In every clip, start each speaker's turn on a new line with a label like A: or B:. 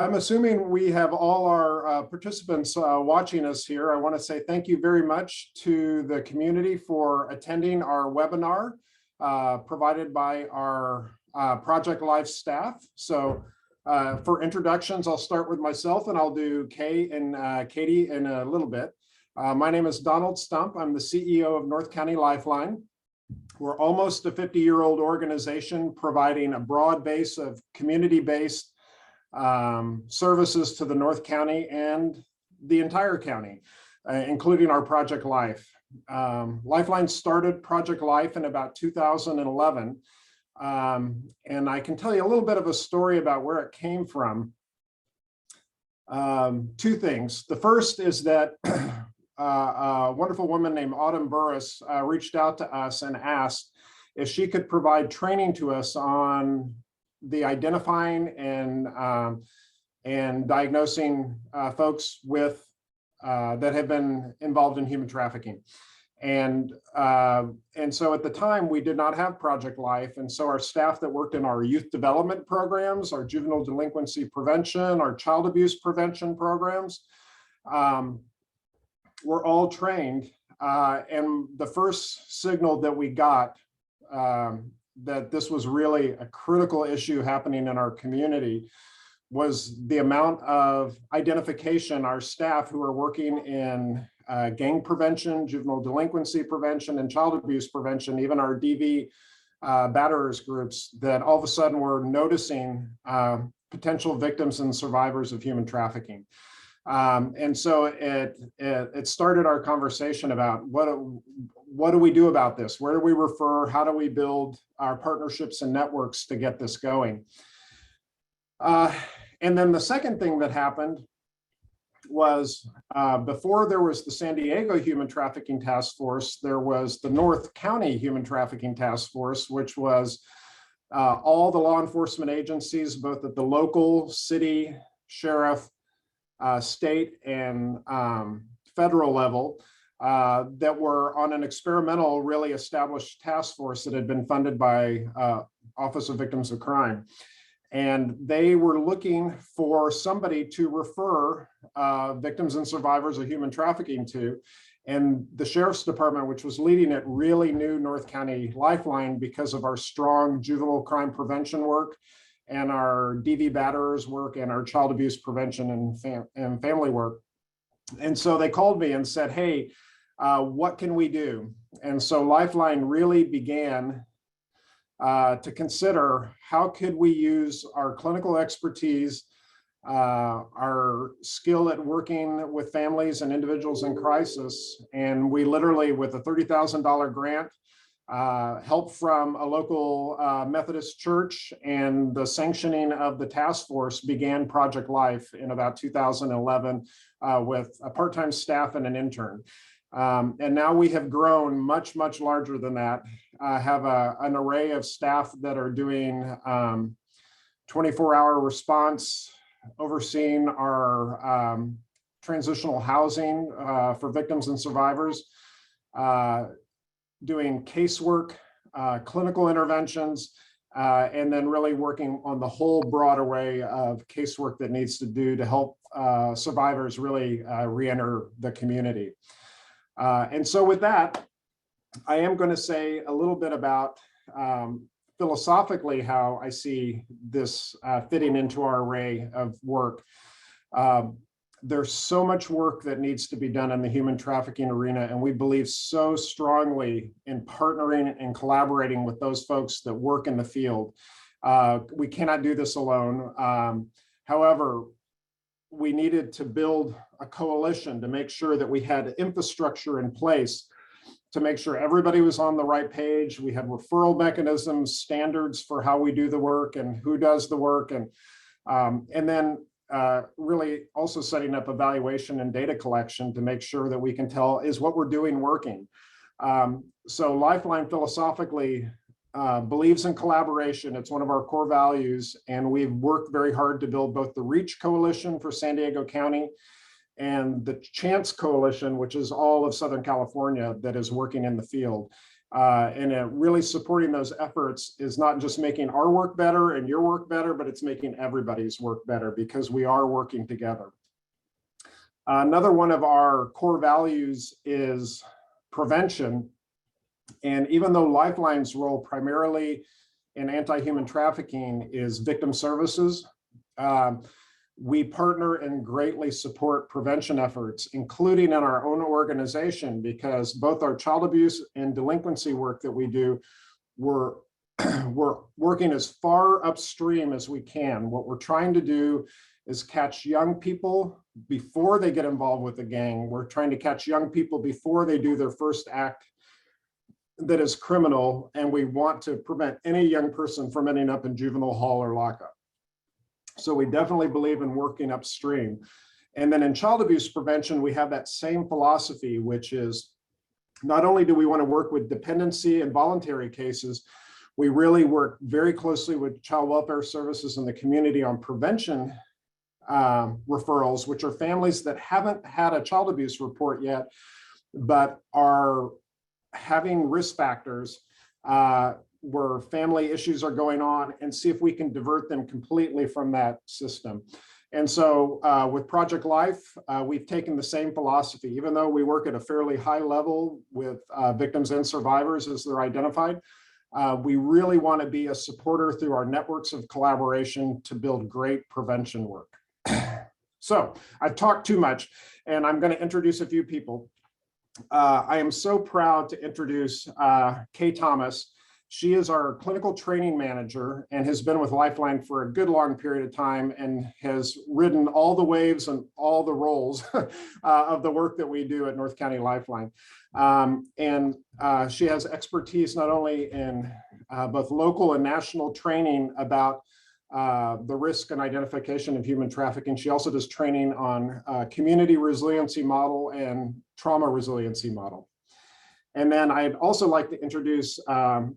A: I'm assuming we have all our participants watching us here. I want to say thank you very much to the community for attending our webinar provided by our Project Life staff. So for introductions, I'll start with myself and I'll do Kay and Katie in a little bit. My name is Donald Stump. I'm the CEO of North County Lifeline. We're almost a 50-year-old organization providing a broad base of community-based services to the North County and the entire county, including our Project Life. Lifeline started Project Life in about 2011. And I can tell you a little bit of a story about where it came from. Two things. The first is that a wonderful woman named Autumn Burris reached out to us and asked if she could provide training to us on the identifying and diagnosing folks with that have been involved in human trafficking. And so at the time we did not have Project Life, and so our staff that worked in our youth development programs, our juvenile delinquency prevention, our child abuse prevention programs, were all trained. And the first signal that we got that this was really a critical issue happening in our community was the amount of identification our staff who are working in gang prevention, juvenile delinquency prevention, and child abuse prevention, even our DV batterers groups, that all of a sudden we're noticing potential victims and survivors of human trafficking. And so it started our conversation about what do we do about this? Where do we refer? How do we build our partnerships and networks to get this going? And then the second thing that happened was before there was the San Diego Human Trafficking Task Force, there was the North County Human Trafficking Task Force, which was all the law enforcement agencies, both at the local, city, sheriff, state, and federal level, that were on an experimental, really established task force that had been funded by Office of Victims of Crime. And they were looking for somebody to refer victims and survivors of human trafficking to. And the Sheriff's Department, which was leading it, really knew North County Lifeline because of our strong juvenile crime prevention work and our DV batterers work and our child abuse prevention and family work. And so they called me and said, hey, what can we do? And so Lifeline really began to consider how could we use our clinical expertise, our skill at working with families and individuals in crisis. And we literally, with a $30,000 grant, help from a local Methodist church and the sanctioning of the task force, began Project Life in about 2011 with a part-time staff and an intern. And now we have grown much, much larger than that. Have an array of staff that are doing 24-hour response, overseeing our transitional housing for victims and survivors, doing casework, clinical interventions, and then really working on the whole broad array of casework that needs to do to help survivors really re-enter the community. And so with that, I am going to say a little bit about philosophically how I see this fitting into our array of work. There's so much work that needs to be done in the human trafficking arena, and we believe so strongly in partnering and collaborating with those folks that work in the field. We cannot do this alone. However, we needed to build a coalition to make sure that we had infrastructure in place to make sure everybody was on the right page. We had referral mechanisms, standards for how we do the work and who does the work, and then really also setting up evaluation and data collection to make sure that we can tell, is what we're doing working? So Lifeline philosophically believes in collaboration. It's one of our core values, and we've worked very hard to build both the REACH Coalition for San Diego County and the Chance Coalition, which is all of Southern California that is working in the field. And really supporting those efforts is not just making our work better and your work better, but it's making everybody's work better because we are working together. Another one of our core values is prevention. And even though Lifeline's role primarily in anti-human trafficking is victim services, we partner and greatly support prevention efforts, including in our own organization, because both our child abuse and delinquency work that we do, we're working as far upstream as we can. What we're trying to do is catch young people before they get involved with the gang. We're trying to catch young people before they do their first act that is criminal, and we want to prevent any young person from ending up in juvenile hall or lockup. So we definitely believe in working upstream. And then in child abuse prevention, we have that same philosophy, which is not only do we want to work with dependency and voluntary cases, we really work very closely with child welfare services in the community on prevention referrals, which are families that haven't had a child abuse report yet, but are having risk factors where family issues are going on, and see if we can divert them completely from that system. And so with Project Life, we've taken the same philosophy. Even though we work at a fairly high level with victims and survivors as they're identified, we really want to be a supporter through our networks of collaboration to build great prevention work. So I've talked too much, and I'm going to introduce a few people. I am so proud to introduce Kay Thomas. She is our clinical training manager and has been with Lifeline for a good long period of time and has ridden all the waves and all the roles of the work that we do at North County Lifeline. She has expertise not only in both local and national training about the risk and identification of human trafficking. She also does training on community resiliency model and trauma resiliency model. And then I'd also like to introduce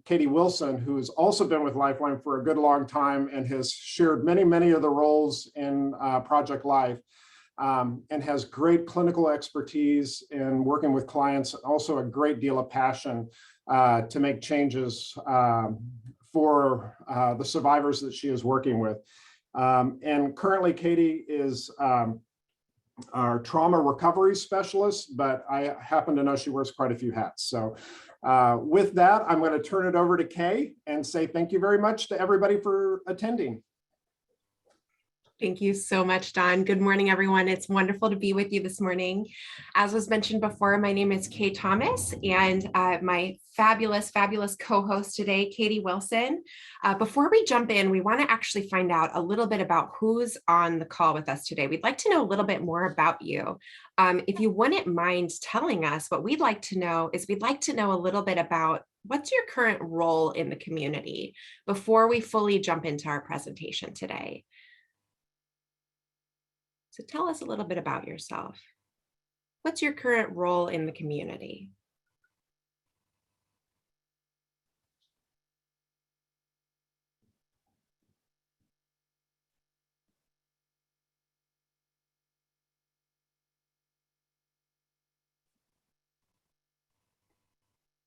A: Katie Wilson, who has also been with Lifeline for a good long time and has shared many of the roles in Project Life, and has great clinical expertise in working with clients, also a great deal of passion to make changes for the survivors that she is working with. And currently Katie is our trauma recovery specialist, but I happen to know she wears quite a few hats. So with that, I'm going to turn it over to Kay and say thank you very much to everybody for attending.
B: Thank you so much, Don. Good morning, everyone. It's wonderful to be with you this morning. As was mentioned before, my name is Kay Thomas, and my fabulous co-host today, Katie Wilson. Before we jump in, we want to actually find out a little bit about who's on the call with us today. We'd like to know a little bit more about you. If you wouldn't mind telling us, what we'd like to know is we'd like to know a little bit about what's your current role in the community before we fully jump into our presentation today. So tell us a little bit about yourself. What's your current role in the community?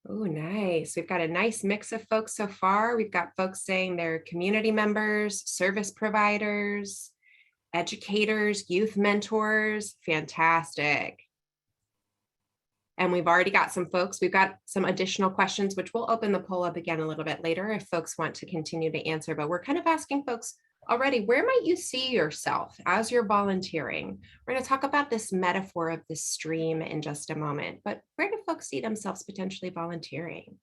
B: Oh, nice. We've got a nice mix of folks so far. We've got folks saying they're community members, service providers, educators, youth mentors. Fantastic. And we've already got some folks, we've got some additional questions, which we'll open the poll up again a little bit later if folks want to continue to answer, but we're kind of asking folks already, where might you see yourself as you're volunteering? We're going to talk about this metaphor of the stream in just a moment, but where do folks see themselves potentially volunteering?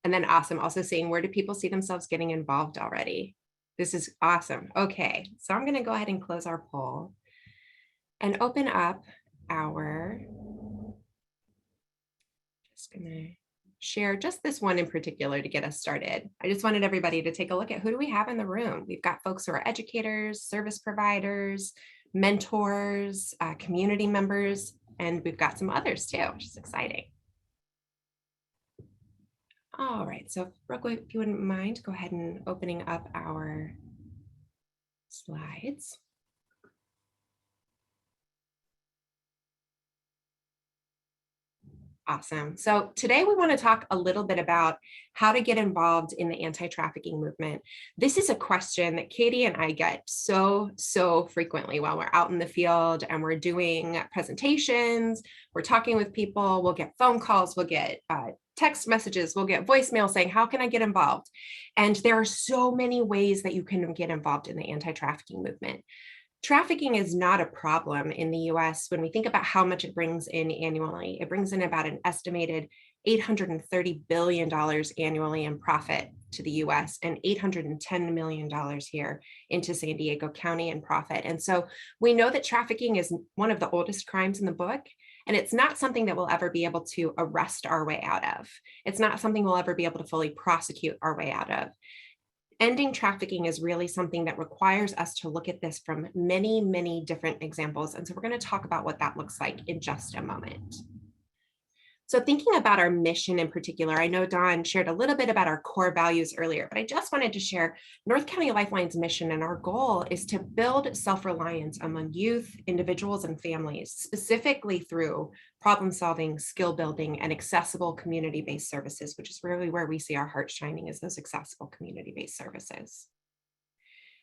B: And then awesome, also seeing where do people see themselves getting involved already? This is awesome. Okay, so I'm going to go ahead and close our poll and open up our, just going to share just this one in particular to get us started. I just wanted everybody to take a look at who do we have in the room. We've got folks who are educators, service providers, mentors, community members, and we've got some others too, which is exciting. All right, so real quick, if you wouldn't mind, go ahead and opening up our slides. Awesome. So today we want to talk a little bit about how to get involved in the anti-trafficking movement. This is a question that Katie and I get so frequently while we're out in the field and we're doing presentations, we're talking with people, we'll get phone calls, we'll get text messages, we'll get voicemail saying, how can I get involved? And there are so many ways that you can get involved in the anti-trafficking movement. Trafficking is not a problem in the US when we think about how much it brings in annually. It brings in about an estimated $830 billion annually in profit to the US and $810 million here into San Diego County in profit. And so we know that trafficking is one of the oldest crimes in the book, and it's not something that we'll ever be able to arrest our way out of. It's not something we'll ever be able to fully prosecute our way out of. Ending trafficking is really something that requires us to look at this from many different examples. And so we're going to talk about what that looks like in just a moment. So thinking about our mission in particular, I know Dawn shared a little bit about our core values earlier, but I just wanted to share North County Lifeline's mission, and our goal is to build self-reliance among youth, individuals, and families, specifically through problem solving, skill building, and accessible community-based services, which is really where we see our heart shining, is those accessible community-based services.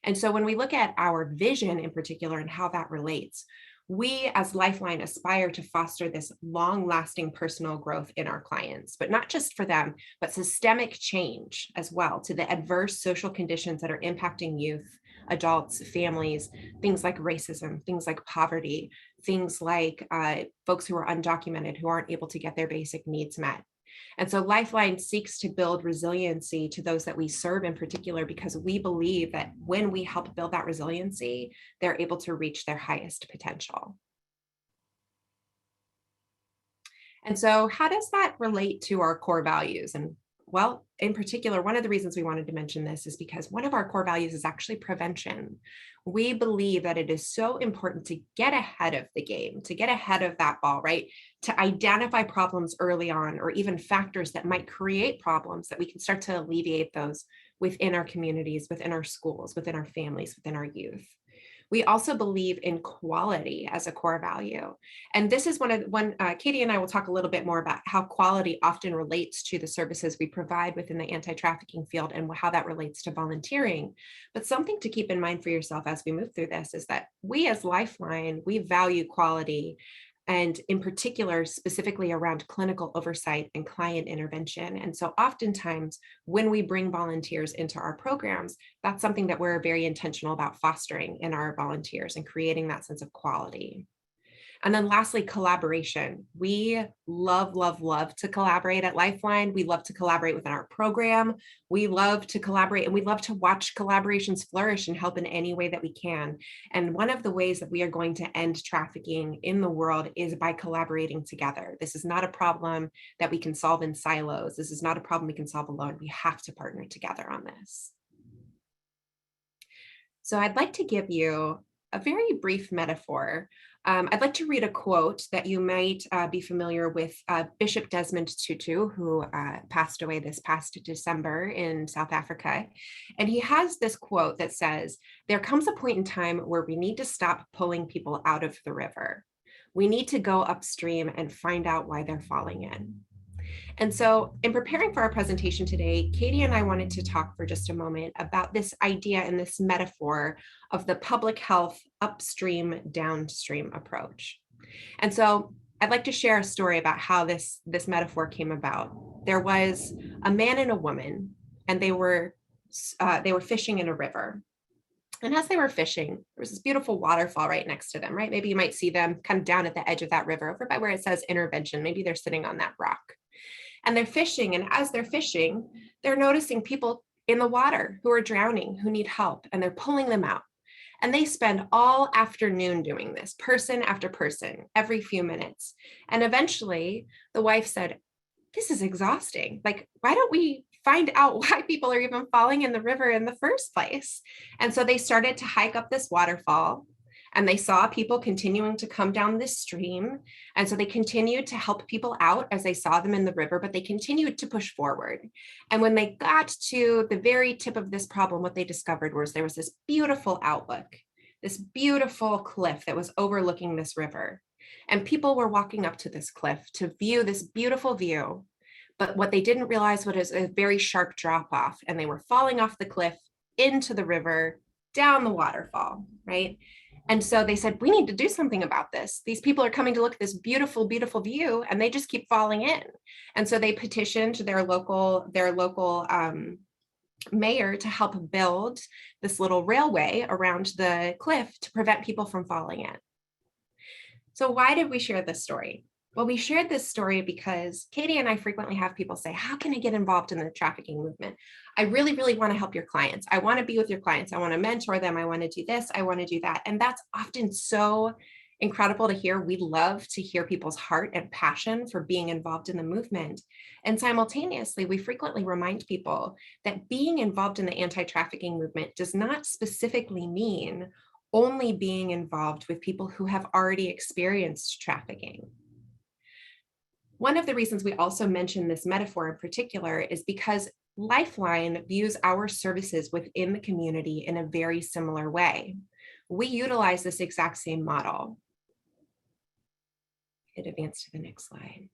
B: And so when we look at our vision in particular and how that relates, we as Lifeline aspire to foster this long-lasting personal growth in our clients, but not just for them, but systemic change as well to the adverse social conditions that are impacting youth, adults, families, things like racism, things like poverty, things like folks who are undocumented, who aren't able to get their basic needs met. And so Lifeline seeks to build resiliency to those that we serve in particular, because we believe that when we help build that resiliency, they're able to reach their highest potential. And so how does that relate to our core values? And well, in particular, one of the reasons we wanted to mention this is because one of our core values is actually prevention. We believe that it is so important to get ahead of the game, to get ahead of that ball, right? To identify problems early on, or even factors that might create problems, that we can start to alleviate those within our communities, within our schools, within our families, within our youth. We also believe in quality as a core value. And this is Katie and I will talk a little bit more about how quality often relates to the services we provide within the anti-trafficking field and how that relates to volunteering. But something to keep in mind for yourself as we move through this is that we as Lifeline, we value quality, and in particular, specifically around clinical oversight and client intervention. And so oftentimes when we bring volunteers into our programs, that's something that we're very intentional about fostering in our volunteers and creating that sense of quality. And then lastly, collaboration. We love to collaborate at Lifeline. We love to collaborate within our program. We love to collaborate, and we love to watch collaborations flourish and help in any way that we can. And one of the ways that we are going to end trafficking in the world is by collaborating together. This is not a problem that we can solve in silos. This is not a problem we can solve alone. We have to partner together on this. So I'd like to give you a very brief metaphor. I'd like to read a quote that you might be familiar with Bishop Desmond Tutu, who passed away this past December in South Africa. And he has this quote that says, "There comes a point in time where we need to stop pulling people out of the river. We need to go upstream and find out why they're falling in." And so in preparing for our presentation today, Katie and I wanted to talk for just a moment about this idea and this metaphor of the public health upstream downstream approach. And so I'd like to share a story about how this metaphor came about. There was a man and a woman, and they were fishing in a river. And as they were fishing, there was this beautiful waterfall right next to them, right? Maybe you might see them kind of down at the edge of that river over by where it says intervention. Maybe they're sitting on that rock. And they're fishing, and as they're fishing, they're noticing people in the water who are drowning, who need help, and they're pulling them out. And they spend all afternoon doing this, person after person, every few minutes. And eventually the wife said, "This is exhausting. Like, why don't we find out why people are even falling in the river in the first place?" And so they started to hike up this waterfall, and they saw people continuing to come down this stream. And so they continued to help people out as they saw them in the river, but they continued to push forward. And when they got to the very tip of this problem, what they discovered was there was this beautiful outlook, this beautiful cliff that was overlooking this river. And people were walking up to this cliff to view this beautiful view. But what they didn't realize was a very sharp drop off, and they were falling off the cliff into the river, down the waterfall, right? And so they said, we need to do something about this. These people are coming to look at this beautiful, beautiful view, and they just keep falling in. And so they petitioned their local mayor to help build this little railway around the cliff to prevent people from falling in. So why did we share this story? Well, we shared this story because Katie and I frequently have people say, how can I get involved in the trafficking movement? I really, really want to help your clients. I want to be with your clients. I want to mentor them. I want to do this. I want to do that. And that's often so incredible to hear. We love to hear people's heart and passion for being involved in the movement. And simultaneously, we frequently remind people that being involved in the anti-trafficking movement does not specifically mean only being involved with people who have already experienced trafficking. One of the reasons we also mention this metaphor in particular is because Lifeline views our services within the community in a very similar way. We utilize this exact same model. Hit advance to the next slide.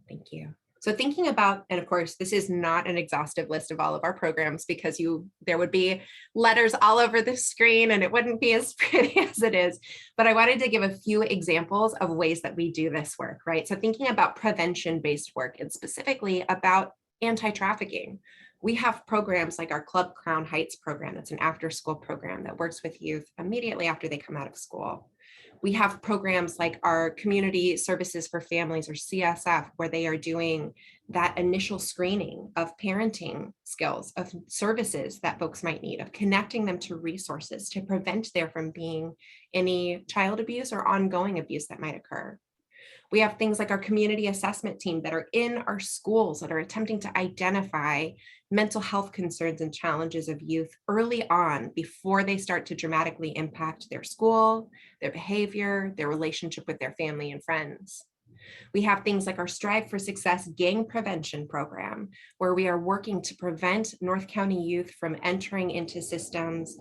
B: Thank you. So thinking about, and of course, this is not an exhaustive list of all of our programs because there would be letters all over the screen and it wouldn't be as pretty as it is. But I wanted to give a few examples of ways that we do this work, right? So thinking about prevention-based work and specifically about anti-trafficking. We have programs like our Club Crown Heights program. That's an after-school program that works with youth immediately after they come out of school. We have programs like our Community Services for Families, or CSF, where they are doing that initial screening of parenting skills, of services that folks might need, of connecting them to resources to prevent there from being any child abuse or ongoing abuse that might occur. We have things like our community assessment team that are in our schools that are attempting to identify mental health concerns and challenges of youth early on before they start to dramatically impact their school, their behavior, their relationship with their family and friends. We have things like our Strive for Success gang prevention program, where we are working to prevent North County youth from entering into systems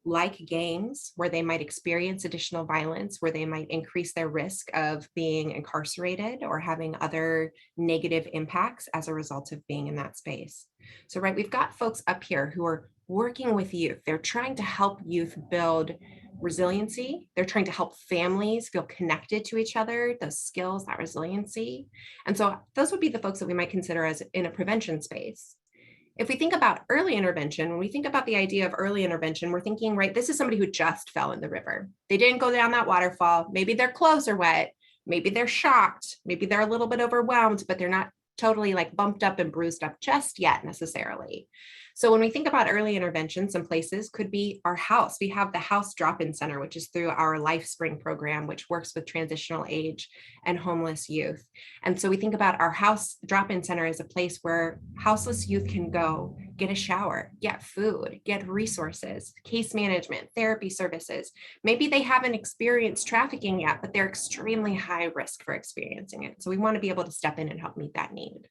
B: like gangs, where they might experience additional violence, where they might increase their risk of being incarcerated or having other negative impacts as a result of being in that space. So, right, we've got folks up here who are working with youth. They're trying to help youth build resiliency. They're trying to help families feel connected to each other, those skills, that resiliency. And so those would be the folks that we might consider as in a prevention space. If we think about early intervention, when we think about the idea of early intervention, we're thinking, right, this is somebody who just fell in the river. They didn't go down that waterfall. Maybe their clothes are wet. Maybe they're shocked. Maybe they're a little bit overwhelmed, but they're not totally like bumped up and bruised up just yet necessarily. So when we think about early intervention, some places could be our house. We have the House Drop-In Center, which is through our Life Spring program, which works with transitional age and homeless youth. And so we think about our House Drop-In Center as a place where houseless youth can go, get a shower, get food, get resources, case management, therapy services. Maybe they haven't experienced trafficking yet, but they're extremely high risk for experiencing it. So we want to be able to step in and help meet that need.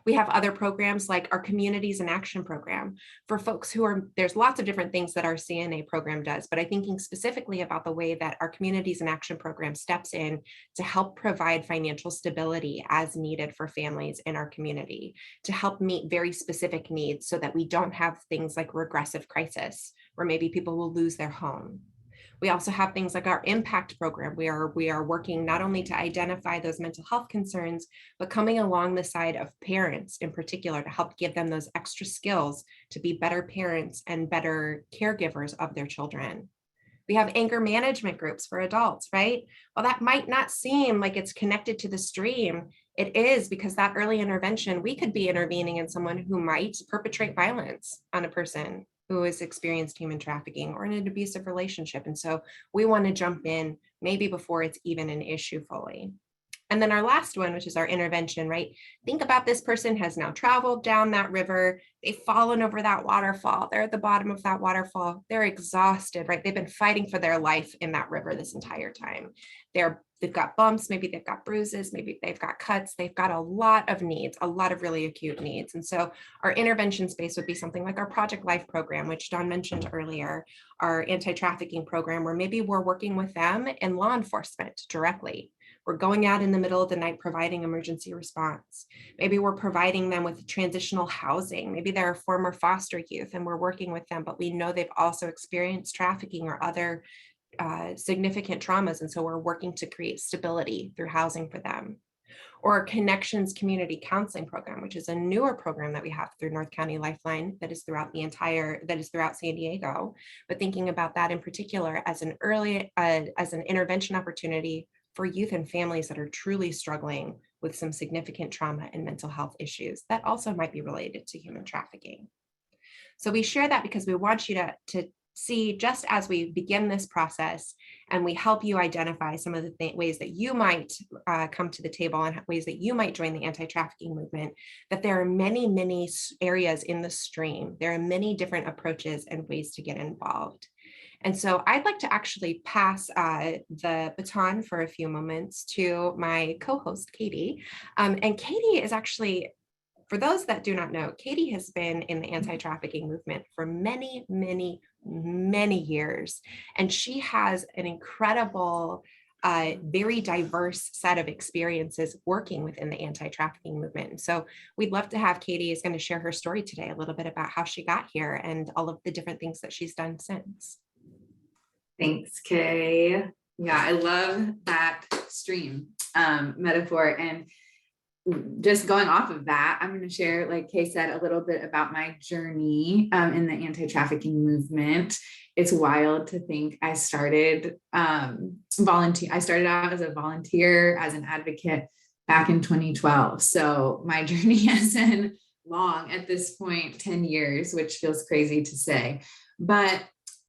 B: We have other programs like our Communities in Action program for folks who are, there's lots of different things that our CNA program does, but I'm thinking specifically about the way that our Communities in Action program steps in to help provide financial stability as needed for families in our community, to help meet very specific needs so that we don't have things like regressive crisis, where maybe people will lose their home. We also have things like our impact program. We are working not only to identify those mental health concerns, but coming along the side of parents in particular to help give them those extra skills to be better parents and better caregivers of their children. We have anger management groups for adults, right? Well, that might not seem like it's connected to the stream. It is, because that early intervention, we could be intervening in someone who might perpetrate violence on a person who has experienced human trafficking or in an abusive relationship. And so we want to jump in maybe before it's even an issue fully. And then our last one, which is our intervention, right? Think about this person has now traveled down that river. They've fallen over that waterfall. They're at the bottom of that waterfall. They're exhausted, right? They've been fighting for their life in that river this entire time. They've got bumps, maybe they've got bruises, maybe they've got cuts. They've got a lot of needs, a lot of really acute needs. And so our intervention space would be something like our Project Life program, which Dawn mentioned earlier, our anti-trafficking program, where maybe we're working with them in law enforcement directly. We're going out in the middle of the night providing emergency response. Maybe we're providing them with transitional housing. Maybe they're a former foster youth and we're working with them, but we know they've also experienced trafficking or other significant traumas. And so we're working to create stability through housing for them. Or Connections Community Counseling Program, which is a newer program that we have through North County Lifeline that is throughout San Diego. But thinking about that in particular as an intervention opportunity for youth and families that are truly struggling with some significant trauma and mental health issues that also might be related to human trafficking. So we share that because we want you to see, just as we begin this process and we help you identify some of the ways that you might come to the table and ways that you might join the anti-trafficking movement, that there are many, many areas in the stream. There are many different approaches and ways to get involved. And so I'd like to actually pass the baton for a few moments to my co-host, Katie. And Katie is actually, for those that do not know, Katie has been in the anti-trafficking movement for many, many, many years. And she has an incredible, very diverse set of experiences working within the anti-trafficking movement. And so we'd love to have Katie is going to share her story today, a little bit about how she got here and all of the different things that she's done since.
C: Thanks, Kay. Yeah, I love that stream metaphor. And just going off of that, I'm going to share, like Kay said, a little bit about my journey in the anti-trafficking movement. It's wild to think I started I started out as a volunteer, as an advocate back in 2012. So my journey has been long at this point, 10 years, which feels crazy to say. But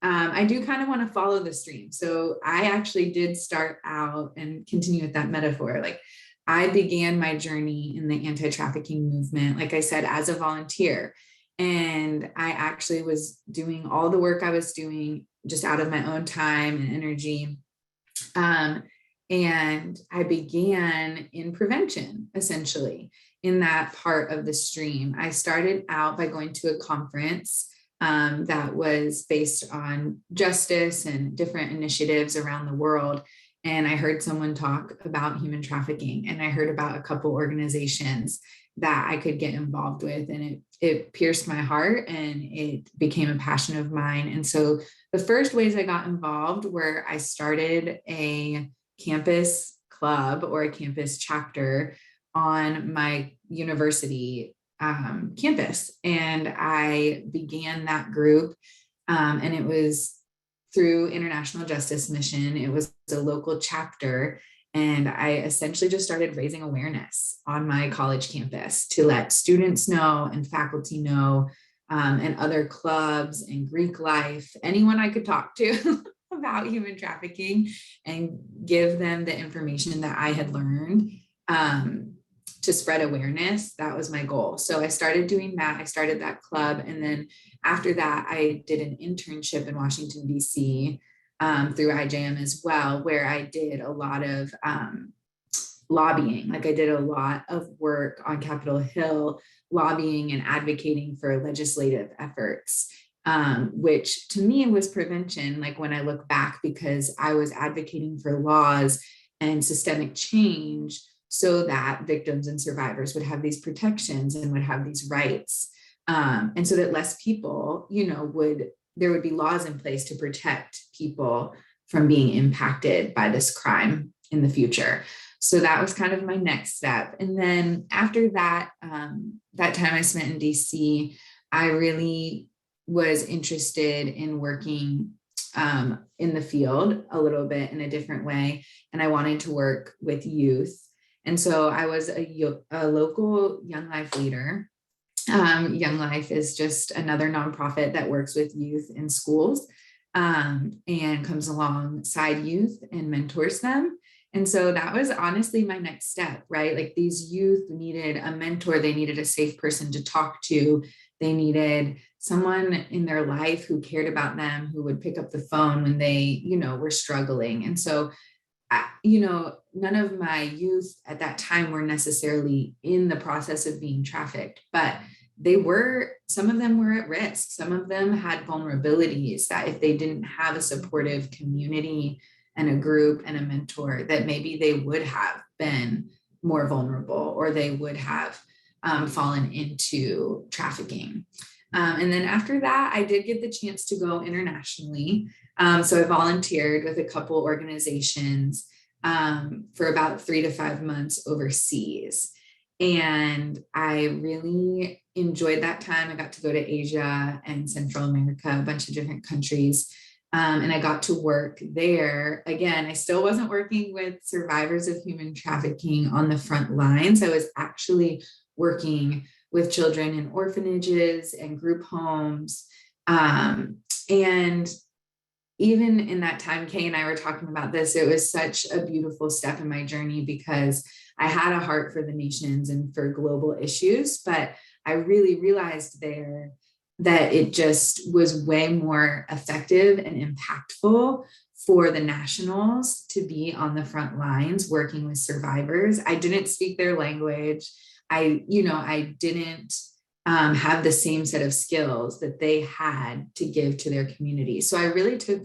C: I do kind of want to follow the stream. So I actually did start out and continue with that metaphor. Like, I began my journey in the anti-trafficking movement, like I said, as a volunteer. And I actually was doing all the work I was doing just out of my own time and energy. And I began in prevention, essentially, in that part of the stream. I started out by going to a conference that was based on justice and different initiatives around the world. And I heard someone talk about human trafficking, and I heard about a couple organizations that I could get involved with, and it pierced my heart and it became a passion of mine. And so the first ways I got involved were I started a campus club or a campus chapter on my university campus. And I began that group, and it was through International Justice Mission. It was a local chapter. And I essentially just started raising awareness on my college campus to let students know and faculty know, and other clubs and Greek life, anyone I could talk to about human trafficking, and give them the information that I had learned to spread awareness. That was my goal. So I started doing that. I started that club. And then after that, I did an internship in Washington, D.C. Through IJM as well, where I did a lot of lobbying. Like, I did a lot of work on Capitol Hill, lobbying and advocating for legislative efforts, which to me was prevention. Like, when I look back, because I was advocating for laws and systemic change so that victims and survivors would have these protections and would have these rights. And so that less people, there would be laws in place to protect people from being impacted by this crime in the future. So that was kind of my next step. And then after that, that time I spent in DC, I really was interested in working in the field a little bit in a different way. And I wanted to work with youth. And so I was a local Young Life leader. Young Life is just another nonprofit that works with youth in schools, and comes alongside youth and mentors them. And so that was honestly my next step, right? Like, these youth needed a mentor. They needed a safe person to talk to. They needed someone in their life who cared about them, who would pick up the phone when they, were struggling. And so none of my youth at that time were necessarily in the process of being trafficked, but some of them were at risk. Some of them had vulnerabilities that if they didn't have a supportive community and a group and a mentor, that maybe they would have been more vulnerable, or they would have fallen into trafficking. And then after that, I did get the chance to go internationally. So I volunteered with a couple organizations for about 3 to 5 months overseas. And I really enjoyed that time. I got to go to Asia and Central America, a bunch of different countries. And I got to work there. Again, I still wasn't working with survivors of human trafficking on the front lines. I was actually working with children in orphanages and group homes. And even in that time, Kay and I were talking about this, it was such a beautiful step in my journey, because I had a heart for the nations and for global issues, but I really realized there that it just was way more effective and impactful for the nationals to be on the front lines working with survivors. I didn't speak their language. I didn't have the same set of skills that they had to give to their community. So I really took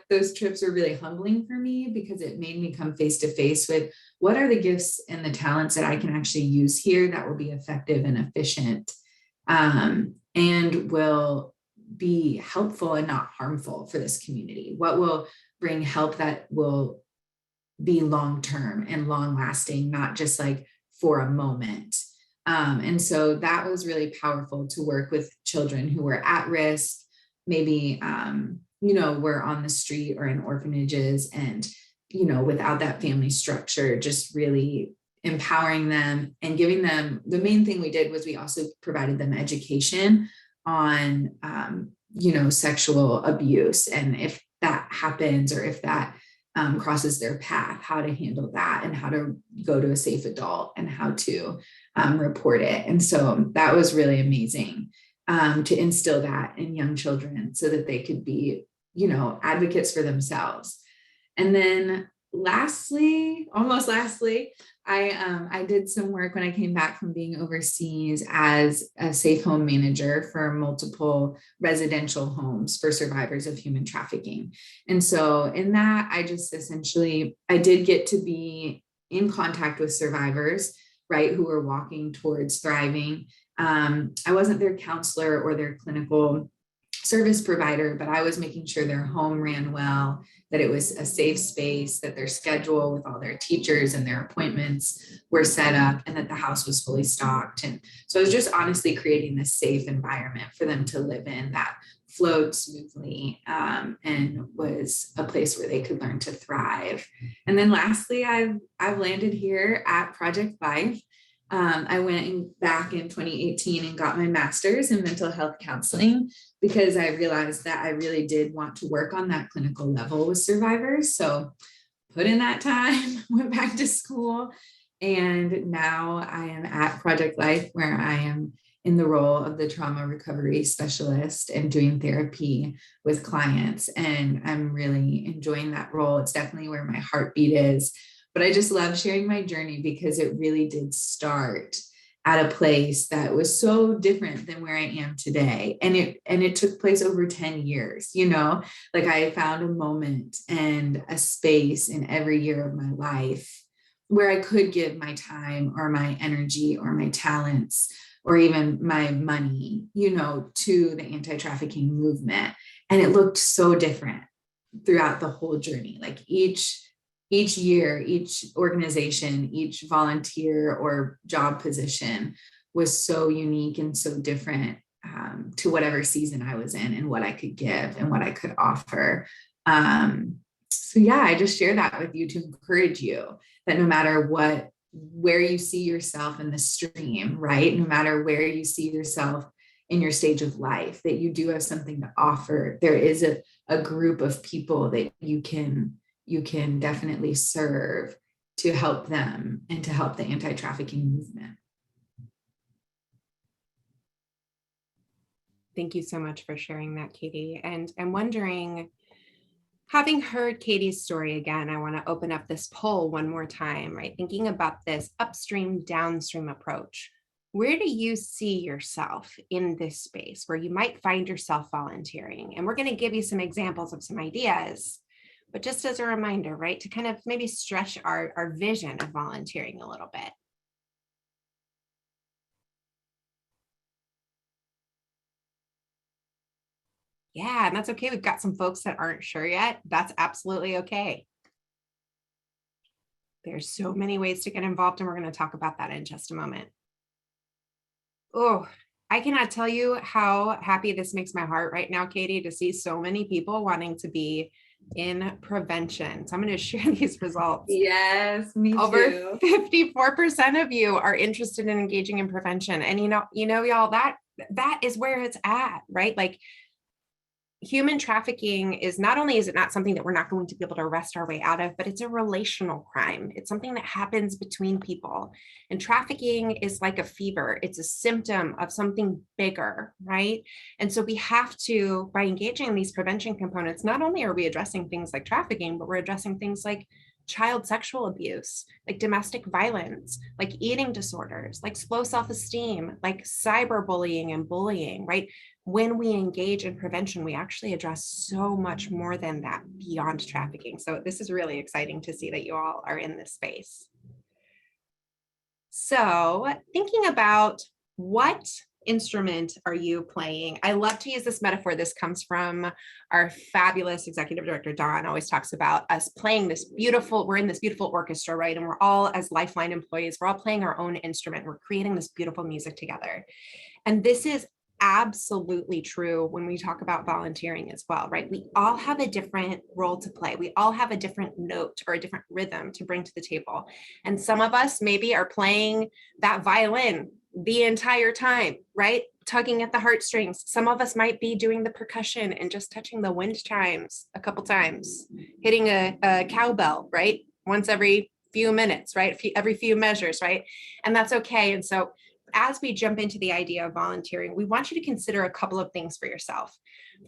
C: those trips were really humbling for me, because it made me come face to face with what are the gifts and the talents that I can actually use here that will be effective and efficient, and will be helpful and not harmful for this community. What will bring help that will be long-term and long-lasting, not just like for a moment. And so that was really powerful, to work with children who were at risk, maybe, were on the street or in orphanages, and, without that family structure, just really empowering them and giving them, the main thing we did was we also provided them education on, sexual abuse. And if that happens, or if that crosses their path, how to handle that, and how to go to a safe adult, and how to report it. And so that was really amazing, to instill that in young children so that they could be, advocates for themselves. And then almost lastly, I did some work when I came back from being overseas as a safe home manager for multiple residential homes for survivors of human trafficking. And so in that, I did get to be in contact with survivors, right, who were walking towards thriving. I wasn't their counselor or their clinical service provider, but I was making sure their home ran well, that it was a safe space, that their schedule with all their teachers and their appointments were set up, and that the house was fully stocked. And so I was just honestly creating this safe environment for them to live in that flowed smoothly, and was a place where they could learn to thrive. And then lastly, I've landed here at Project Life. I went back in 2018 and got my master's in mental health counseling, because I realized that I really did want to work on that clinical level with survivors. So put in that time, went back to school, and now I am at Project Life, where I am in the role of the trauma recovery specialist and doing therapy with clients. And I'm really enjoying that role. It's definitely where my heartbeat is. But I just love sharing my journey, because it really did start at a place that was so different than where I am today. And it took place over 10 years, like I found a moment and a space in every year of my life where I could give my time or my energy or my talents or even my money, to the anti-trafficking movement. And it looked so different throughout the whole journey. Like each year, each organization, each volunteer or job position was so unique and so different, to whatever season I was in, and what I could give and what I could offer. So yeah, I just share that with you to encourage you that no matter where you see yourself in the stream, right? No matter where you see yourself in your stage of life, that you do have something to offer. There is a group of people that you can definitely serve to help them and to help the anti-trafficking movement.
B: Thank you so much for sharing that, Katie. And I'm wondering, having heard Katie's story again, I want to open up this poll one more time, right? Thinking about this upstream, downstream approach. Where do you see yourself in this space where you might find yourself volunteering? And we're going to give you some examples of some ideas. but just as a reminder, right, to kind of maybe stretch our vision of volunteering a little bit. Yeah, and that's okay. We've got some folks that aren't sure yet. That's absolutely okay. There's so many ways to get involved, and we're going to talk about that in just a moment. Oh, I cannot tell you how happy this makes my heart right now, Katie, to see so many people wanting to be in prevention. So I'm going to share these results.
C: Yes, me
B: Over
C: too.
B: 54% of you are interested in engaging in prevention. And y'all, that is where it's at, right? Like, human trafficking is not only is it not something that we're not going to be able to arrest our way out of, but it's a relational crime. It's something that happens between people. And trafficking is like a fever. It's a symptom of something bigger, right? And so we have to, by engaging in these prevention components, not only are we addressing things like trafficking, but we're addressing things like child sexual abuse, like domestic violence, like eating disorders, like low self-esteem, like cyberbullying and bullying, right? When we engage in prevention, we actually address so much more than that beyond trafficking. So this is really exciting to see that you all are in this space. So thinking about what instrument are you playing? I love to use this metaphor. This comes from our fabulous executive director, Dawn, always talks about us playing this beautiful, we're in this beautiful orchestra, right? And we're all, as Lifeline employees, we're all playing our own instrument. We're creating this beautiful music together. And this is absolutely true when we talk about volunteering as well, right? We all have a different role to play. We all have a different note or a different rhythm to bring to the table. And some of us maybe are playing that violin the entire time, right? Tugging at the heartstrings. Some of us might be doing the percussion and just touching the wind chimes a couple times, hitting a cowbell, right? Once every few minutes, right? Every few measures, right? And that's okay. And so as we jump into the idea of volunteering, we want you to consider a couple of things for yourself.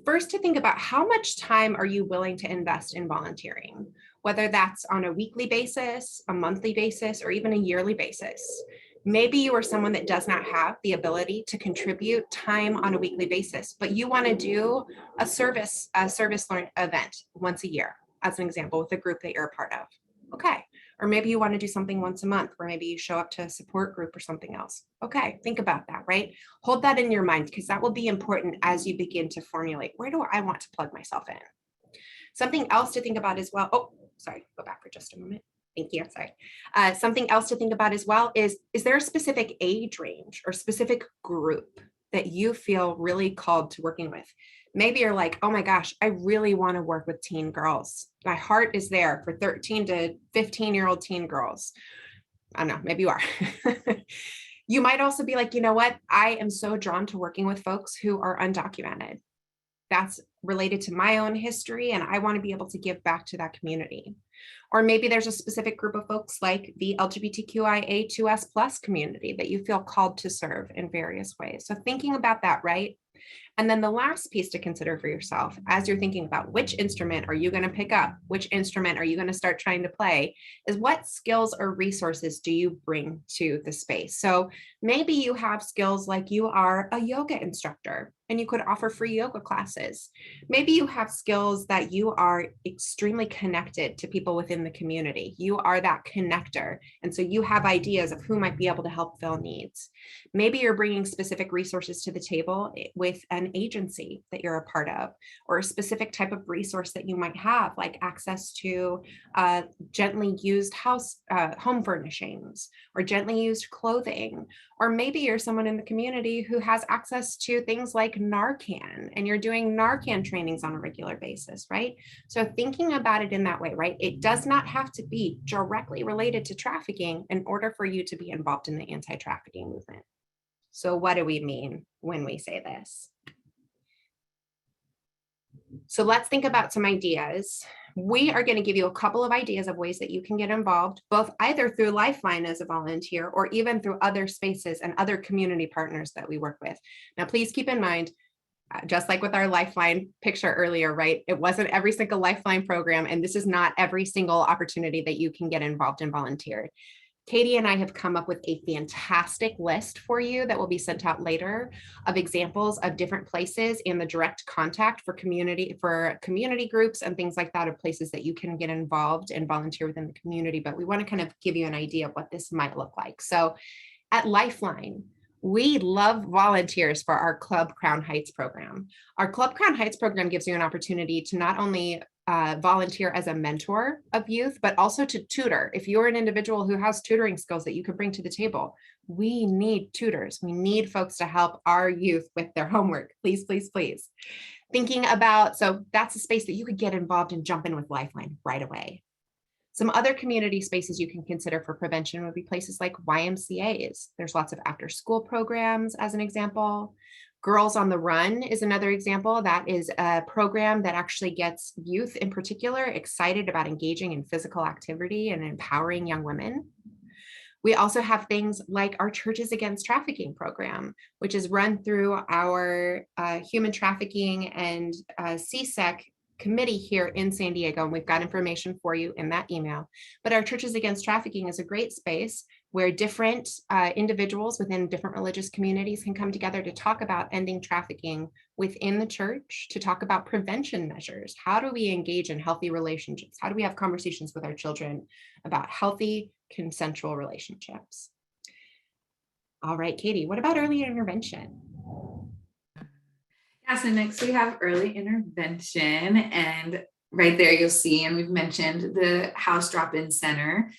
B: First, to think about how much time are you willing to invest in volunteering, whether that's on a weekly basis, a monthly basis, or even a yearly basis. Maybe you are someone that does not have the ability to contribute time on a weekly basis, but you want to do a service event once a year, as an example, with a group that you're a part of. Okay. Or maybe you want to do something once a month where maybe you show up to a support group or something else. Okay, think about that, right? Hold that in your mind, because that will be important as you begin to formulate, where do I want to plug myself in? Something else to think about as well. Oh, sorry, go back for just a moment. Thank you, sorry. Something else to think about as well is there a specific age range or specific group that you feel really called to working with? Maybe you're like, oh my gosh, I really want to work with teen girls. My heart is there for 13 to 15-year-old teen girls. I don't know, maybe you are. You might also be like, you know what? I am so drawn to working with folks who are undocumented. That's related to my own history, and I want to be able to give back to that community. Or maybe there's a specific group of folks like the LGBTQIA2S+ community that you feel called to serve in various ways. So thinking about that, right? And then the last piece to consider for yourself as you're thinking about which instrument are you going to pick up, which instrument are you going to start trying to play, is what skills or resources do you bring to the space? So maybe you have skills like you are a yoga instructor and you could offer free yoga classes. Maybe you have skills that you are extremely connected to people within the community. You are that connector. And so you have ideas of who might be able to help fill needs. Maybe you're bringing specific resources to the table with an agency that you're a part of, or a specific type of resource that you might have, like access to gently used home furnishings or gently used clothing. Or maybe you're someone in the community who has access to things like Narcan, and you're doing Narcan trainings on a regular basis, right? So thinking about it in that way, right? It does not have to be directly related to trafficking in order for you to be involved in the anti-trafficking movement. So what do we mean when we say this? So let's think about some ideas. We are going to give you a couple of ideas of ways that you can get involved, both either through Lifeline as a volunteer or even through other spaces and other community partners that we work with. Now, please keep in mind, just like with our Lifeline picture earlier, right? It wasn't every single Lifeline program, and this is not every single opportunity that you can get involved and volunteer. Katie and I have come up with a fantastic list for you that will be sent out later of examples of different places and the direct contact for community groups and things like that, of places that you can get involved and volunteer within the community. But we want to kind of give you an idea of what this might look like. So at Lifeline, we love volunteers for our Club Crown Heights program. Our Club Crown Heights program gives you an opportunity to not only volunteer as a mentor of youth, but also to tutor. If you're an individual who has tutoring skills that you could bring to the table, we need tutors. We need folks to help our youth with their homework. Please, please, please. Thinking about, so that's a space that you could get involved and jump in with Lifeline right away. Some other community spaces you can consider for prevention would be places like YMCAs. There's lots of after school programs as an example. Girls on the Run is another example. That is a program that actually gets youth in particular excited about engaging in physical activity and empowering young women. We also have things like our Churches Against Trafficking program, which is run through our human trafficking and CSEC committee here in San Diego, and we've got information for you in that email. But our Churches Against Trafficking is a great space where different individuals within different religious communities can come together to talk about ending trafficking within the church, to talk about prevention measures. How do we engage in healthy relationships? How do we have conversations with our children about healthy, consensual relationships? All right, Katie, what about early intervention?
C: Yeah, so next we have early intervention, and right there you'll see, and we've mentioned the house drop-in center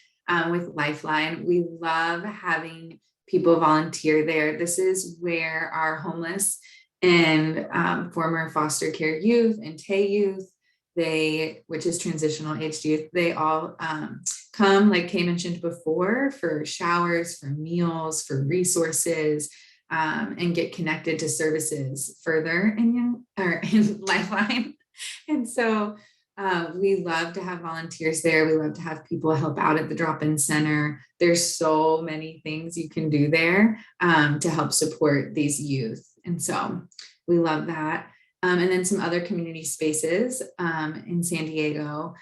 C: with Lifeline. We love having people volunteer there. This is where our homeless and former foster care youth and TAY youth, which is transitional aged youth, they all come, like Kay mentioned before, for showers, for meals, for resources, and get connected to services further in Lifeline. And so we love to have volunteers there. We love to have people help out at the drop-in center. There's so many things you can do there to help support these youth. And so we love that. And then some other community spaces in San Diego.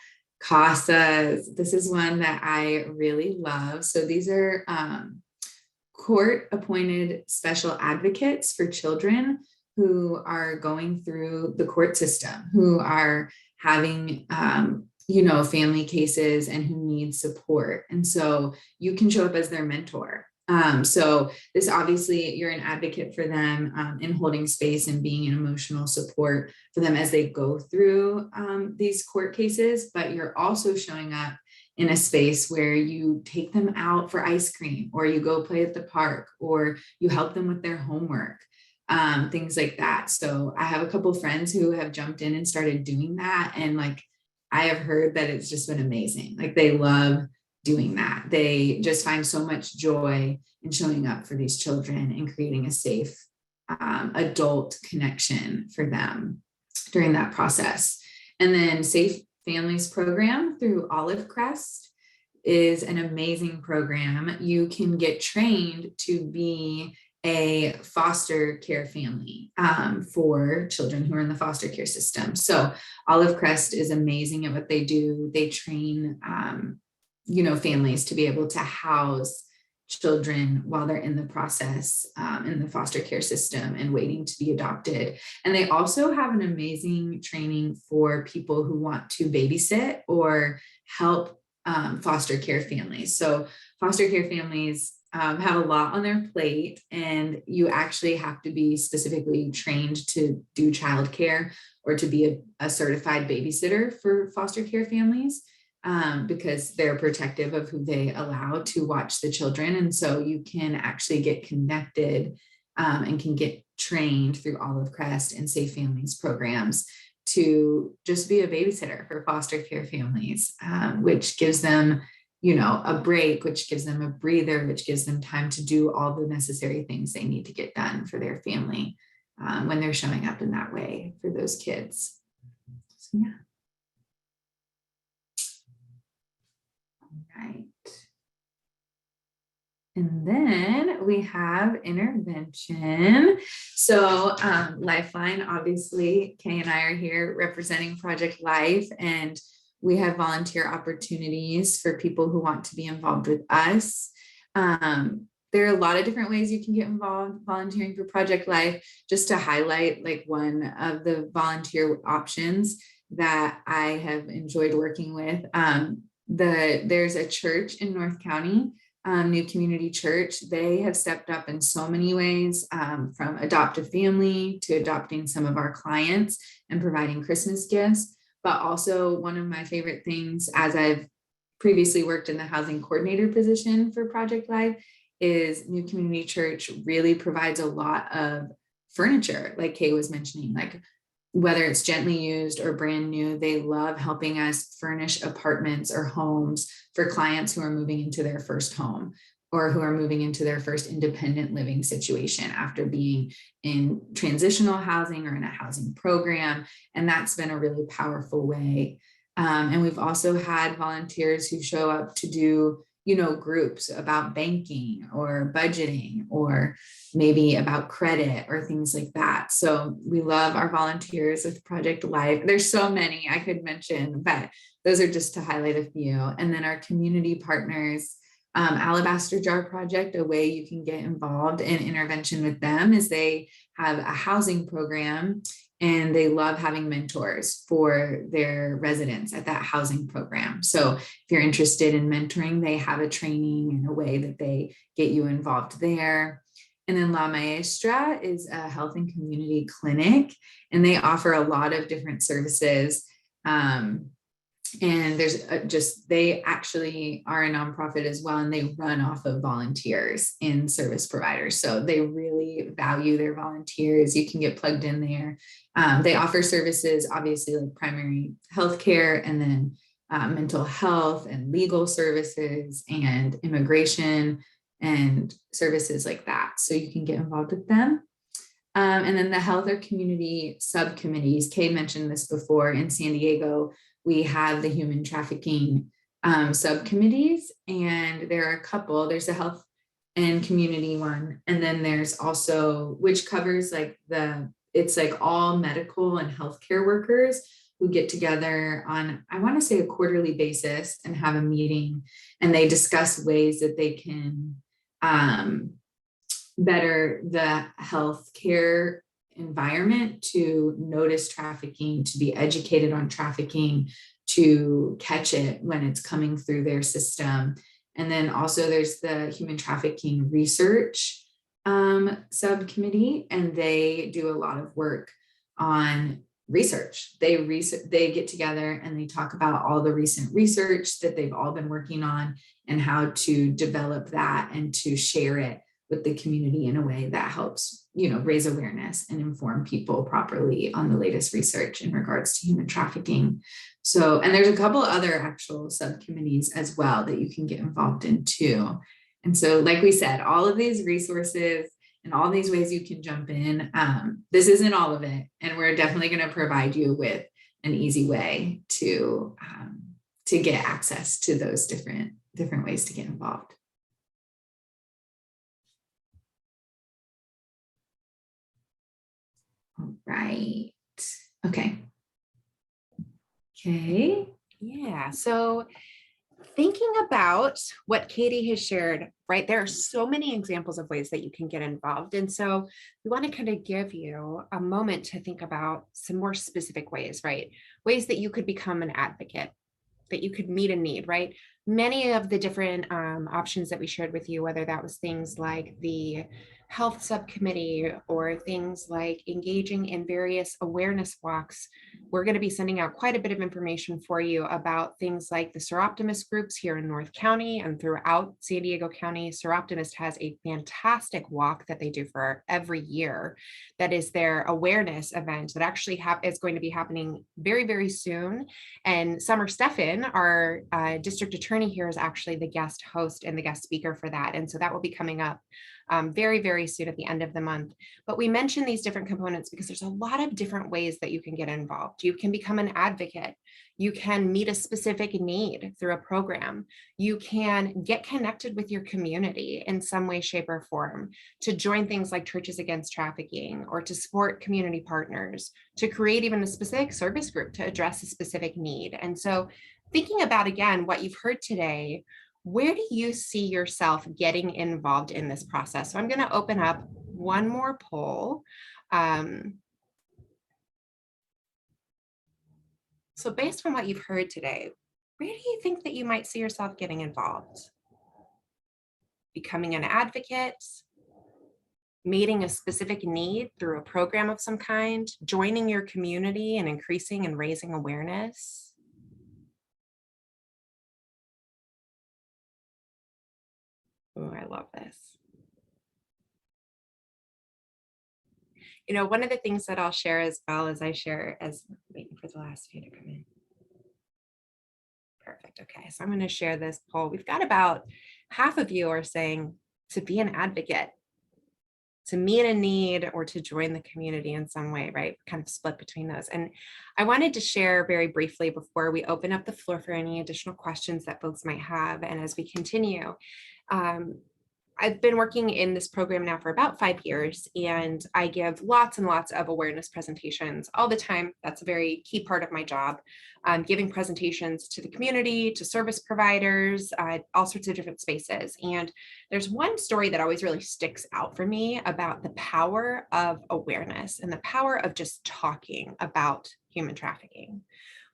C: CASAs, this is one that I really love. So these are court-appointed special advocates for children who are going through the court system, who are having, family cases and who need support. And so you can show up as their mentor. So this, obviously, you're an advocate for them in holding space and being an emotional support for them as they go through these court cases, but you're also showing up in a space where you take them out for ice cream, or you go play at the park, or you help them with their homework, things like that. So I have a couple of friends who have jumped in and started doing that. And I have heard that it's just been amazing. They love doing that. They just find so much joy in showing up for these children and creating a safe adult connection for them during that process. And then Safe Families program through Olive Crest is an amazing program. You can get trained to be a foster care family for children who are in the foster care system. So Olive Crest is amazing at what they do. They train, families to be able to house children while they're in the process in the foster care system and waiting to be adopted. And they also have an amazing training for people who want to babysit or help foster care families. So foster care families have a lot on their plate, and you actually have to be specifically trained to do childcare or to be a certified babysitter for foster care families. Because they're protective of who they allow to watch the children. And so you can actually get connected and can get trained through Olive Crest and Safe Families programs to just be a babysitter for foster care families, which gives them, a break, which gives them a breather, which gives them time to do all the necessary things they need to get done for their family when they're showing up in that way for those kids. So, yeah. Right. And then we have intervention. So Lifeline, obviously, Kay and I are here representing Project Life, and we have volunteer opportunities for people who want to be involved with us. There are a lot of different ways you can get involved volunteering for Project Life. Just to highlight like one of the volunteer options that I have enjoyed working with. There's a church in North County, New Community Church. They have stepped up in so many ways, from adopt a family to adopting some of our clients and providing Christmas gifts. But also one of my favorite things, as I've previously worked in the housing coordinator position for Project Life, is New Community Church really provides a lot of furniture, like Kay was mentioning, like whether it's gently used or brand new, they love helping us furnish apartments or homes for clients who are moving into their first home or who are moving into their first independent living situation after being in transitional housing or in a housing program. And that's been a really powerful way. And we've also had volunteers who show up to do, groups about banking or budgeting or maybe about credit or things like that. So we love our volunteers with Project Life. There's so many I could mention, but those are just to highlight a few. And then our community partners, Alabaster Jar Project, a way you can get involved in intervention with them is they have a housing program and they love having mentors for their residents at that housing program. So if you're interested in mentoring, they have a training and a way that they get you involved there. And then La Maestra is a health and community clinic, and they offer a lot of different services. And there's they actually are a nonprofit as well, and they run off of volunteers in service providers. So they really value their volunteers. You can get plugged in there. They offer services, obviously, like primary health care, and then mental health and legal services and immigration and services like that. So you can get involved with them. And then the health or community subcommittees. Kay mentioned this before. In San Diego, we have the human trafficking subcommittees, and there are a couple. There's a health and community one, and then there's also, which covers it's like all medical and healthcare workers who get together on, I want to say, a quarterly basis and have a meeting, and they discuss ways that they can better the healthcare environment to notice trafficking, to be educated on trafficking, to catch it when it's coming through their system. And then also there's the human trafficking research subcommittee, and they do a lot of work on research. They get together and they talk about all the recent research that they've all been working on and how to develop that and to share it with the community in a way that helps, raise awareness and inform people properly on the latest research in regards to human trafficking. So, and there's a couple other actual subcommittees as well that you can get involved in too. And so, like we said, all of these resources and all these ways you can jump in, this isn't all of it. And we're definitely going to provide you with an easy way to get access to those different ways to get involved. All right. Okay.
B: Yeah. So thinking about what Katie has shared, right, there are so many examples of ways that you can get involved. And so we want to kind of give you a moment to think about some more specific ways, right? Ways that you could become an advocate, that you could meet a need, right? Many of the different options that we shared with you, whether that was things like the health subcommittee or things like engaging in various awareness walks, we're going to be sending out quite a bit of information for you about things like the Seroptimist groups here in North County and throughout San Diego County. Seroptimist has a fantastic walk that they do for every year. That is their awareness event that actually is going to be happening very, very soon. And Summer Steffen, our district attorney here, is actually the guest host and the guest speaker for that. And so that will be coming up very, very soon at the end of the month. But we mention these different components because there's a lot of different ways that you can get involved. You can become an advocate. You can meet a specific need through a program. You can get connected with your community in some way, shape, or form, to join things like Churches Against Trafficking, or to support community partners, to create even a specific service group to address a specific need. And so thinking about, again, what you've heard today, Where do you see yourself getting involved in this process? So I'm going to open up one more poll. So based on what you've heard today, where do you think that you might see yourself getting involved? Becoming an advocate, meeting a specific need through a program of some kind, joining your community and increasing and raising awareness. Oh, I love this. You know, one of the things that I'll share as well as waiting for the last few to come in. Perfect. Okay, so I'm going to share this poll. We've got about half of you are saying to be an advocate, to meet a need, or to join the community in some way, right? Kind of split between those. And I wanted to share very briefly before we open up the floor for any additional questions that folks might have. And as we continue, I've been working in this program now for about 5 years, and I give lots and lots of awareness presentations all the time. That's a very key part of my job, giving presentations to the community, to service providers, all sorts of different spaces. And there's one story that always really sticks out for me about the power of awareness and the power of just talking about human trafficking.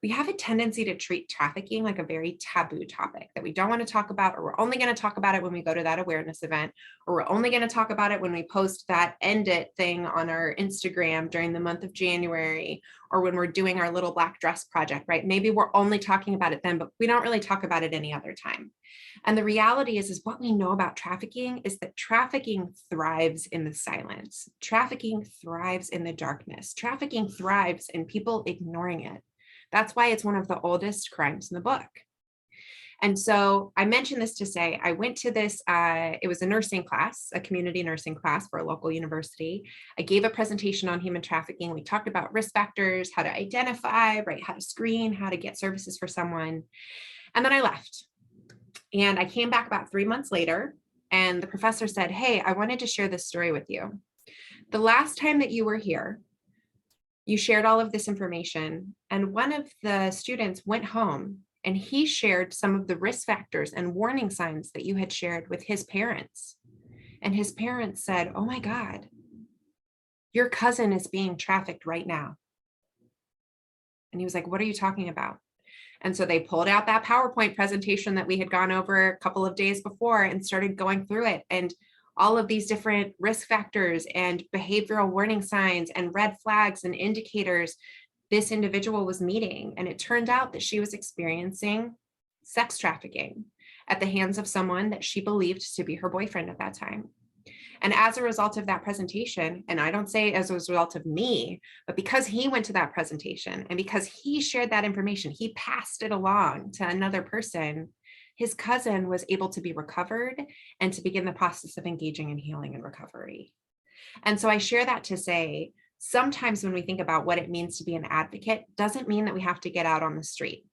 B: We have a tendency to treat trafficking like a very taboo topic that we don't want to talk about, or we're only going to talk about it when we go to that awareness event, or we're only going to talk about it when we post that end it thing on our Instagram during the month of January, or when we're doing our little black dress project, right? Maybe we're only talking about it then, but we don't really talk about it any other time. And the reality is what we know about trafficking is that trafficking thrives in the silence. Trafficking thrives in the darkness. Trafficking thrives in people ignoring it. That's why it's one of the oldest crimes in the book. And so I mentioned this to say, I went to this, it was a nursing class, a community nursing class for a local university. I gave a presentation on human trafficking. We talked about risk factors, how to identify, right, how to screen, how to get services for someone. And then I left. And I came back about 3 months later, and the professor said, hey, I wanted to share this story with you. The last time that you were here, you shared all of this information, and one of the students went home and he shared some of the risk factors and warning signs that you had shared with his parents. And his parents said, oh my God, your cousin is being trafficked right now. And he was like, what are you talking about? And so they pulled out that PowerPoint presentation that we had gone over a couple of days before and started going through it. And all of these different risk factors and behavioral warning signs and red flags and indicators this individual was meeting. And it turned out that she was experiencing sex trafficking at the hands of someone that she believed to be her boyfriend at that time. And as a result of that presentation, and I don't say as a result of me, but because he went to that presentation and because he shared that information, he passed it along to another person, his cousin was able to be recovered and to begin the process of engaging in healing and recovery. And so I share that to say, sometimes when we think about what it means to be an advocate, doesn't mean that we have to get out on the street.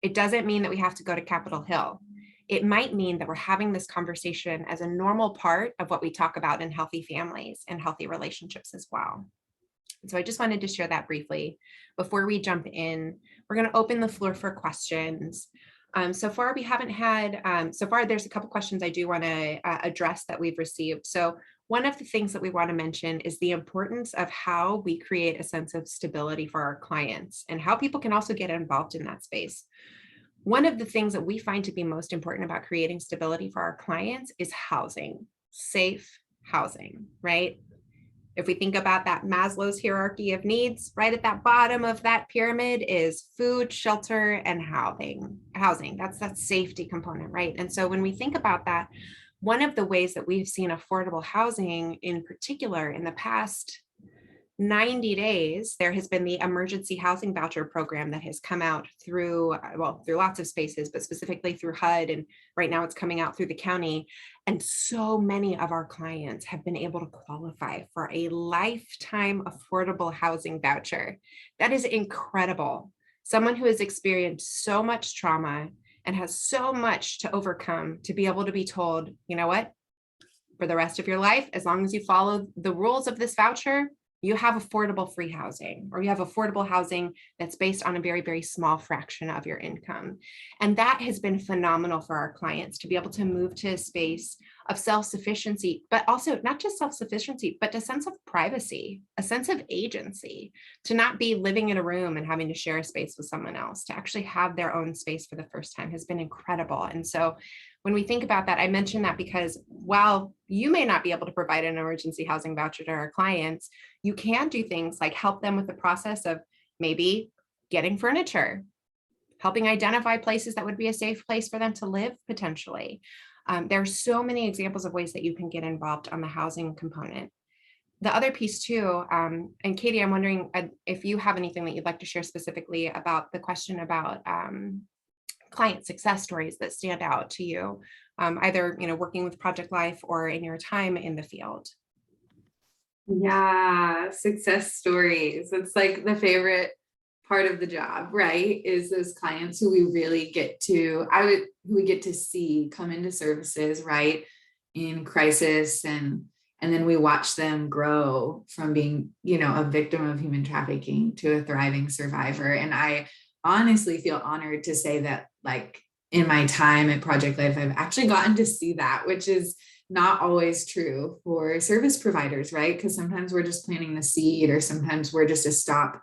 B: It doesn't mean that we have to go to Capitol Hill. It might mean that we're having this conversation as a normal part of what we talk about in healthy families and healthy relationships as well. And so I just wanted to share that briefly. Before we jump in, we're going to open the floor for questions. So far, we haven't had, there's a couple questions I do want to address that we've received. So one of the things that we want to mention is the importance of how we create a sense of stability for our clients and how people can also get involved in that space. One of the things that we find to be most important about creating stability for our clients is housing, safe housing, right? If we think about that Maslow's hierarchy of needs, right at that bottom of that pyramid is food, shelter, and housing. That's that safety component, right? And so when we think about that, one of the ways that we've seen affordable housing in particular in the past 90 days, there has been the emergency housing voucher program that has come out through lots of spaces, but specifically through HUD. And right now it's coming out through the county. And so many of our clients have been able to qualify for a lifetime affordable housing voucher. That is incredible. Someone who has experienced so much trauma and has so much to overcome to be able to be told, you know what, for the rest of your life, as long as you follow the rules of this voucher, you have affordable free housing, or you have affordable housing that's based on a very, very small fraction of your income. And that has been phenomenal for our clients to be able to move to a space of self-sufficiency, but also not just self-sufficiency, but a sense of privacy, a sense of agency, to not be living in a room and having to share a space with someone else, to actually have their own space for the first time has been incredible. And so when we think about that, I mentioned that because while you may not be able to provide an emergency housing voucher to our clients, you can do things like help them with the process of maybe getting furniture, helping identify places that would be a safe place for them to live potentially. There are so many examples of ways that you can get involved on the housing component. The other piece too, and Katie, I'm wondering if you have anything that you'd like to share specifically about the question about client success stories that stand out to you, either working with Project Life or in your time in the field.
C: Yeah, success stories. It's like the favorite part of the job, right? Is those clients who we really get to, who we get to see come into services, right, in crisis, and then we watch them grow from being, a victim of human trafficking to a thriving survivor. And I honestly feel honored to say that, like, in my time at Project Life, I've actually gotten to see that, which is not always true for service providers, right? Because sometimes we're just planting the seed, or sometimes we're just a stop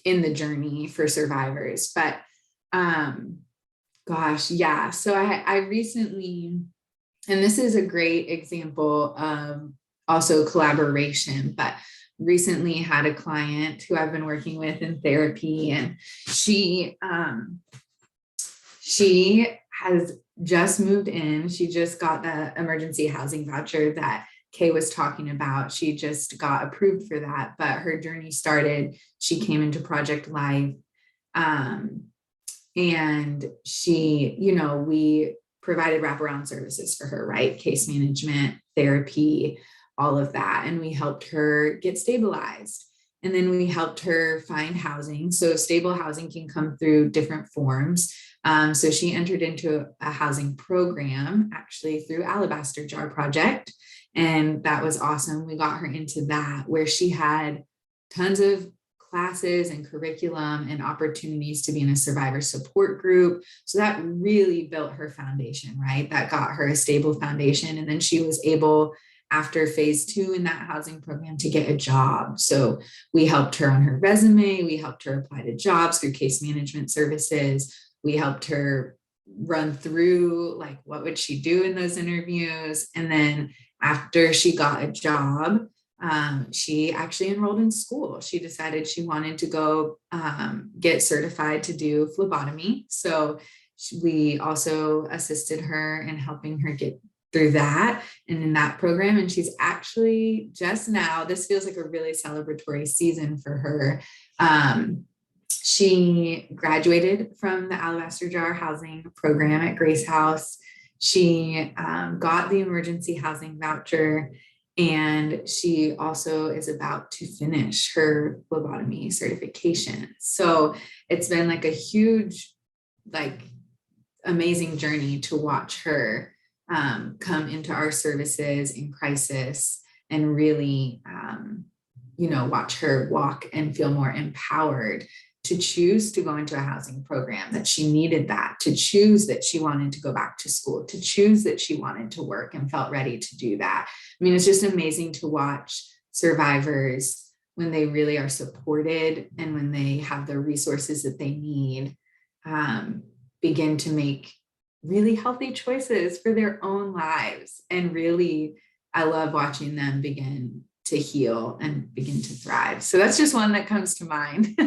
C: in the journey for survivors. But gosh, yeah. So I recently, and this is a great example of also collaboration, but recently had a client who I've been working with in therapy, and she has just moved in. She just got the emergency housing voucher that Kay was talking about. She just got approved for that, but her journey started, she came into Project Life, and she, we provided wraparound services for her, right? Case management, therapy, all of that. And we helped her get stabilized. And then we helped her find housing. So stable housing can come through different forms. So she entered into a housing program, actually through Alabaster Jar Project. And that was awesome. We got her into that, where she had tons of classes and curriculum and opportunities to be in a survivor support group. So that really built her foundation, right? That got her a stable foundation. And then she was able, after phase 2 in that housing program, to get a job. So we helped her on her resume. We helped her apply to jobs through case management services. We helped her run through, like, what would she do in those interviews? And then after she got a job, she actually enrolled in school. She decided she wanted to go get certified to do phlebotomy. So we also assisted her in helping her get through that and in that program. And she's actually just now, this feels like a really celebratory season for her. She graduated from the Alabaster Jar housing program at Grace House. She got the emergency housing voucher, and she also is about to finish her phlebotomy certification. So it's been like a huge, like, amazing journey to watch her come into our services in crisis, and really, watch her walk and feel more empowered to choose to go into a housing program, that she needed that, to choose that she wanted to go back to school, to choose that she wanted to work and felt ready to do that. I mean, it's just amazing to watch survivors, when they really are supported and when they have the resources that they need, begin to make really healthy choices for their own lives. And really, I love watching them begin to heal and begin to thrive. So that's just one that comes to mind.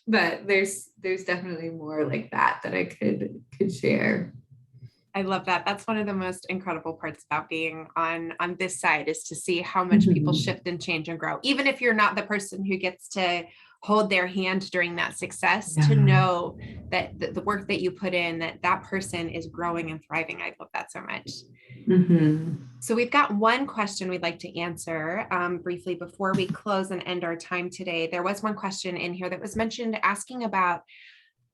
C: But there's definitely more like that I could share.
B: I love that. That's one of the most incredible parts about being on this side, is to see how much people shift and change and grow. Even if you're not the person who gets to hold their hand during that success, to know that the work that you put in, that person is growing and thriving. I love that so much. So we've got one question we'd like to answer briefly before we close and end our time today. There was one question in here that was mentioned, asking about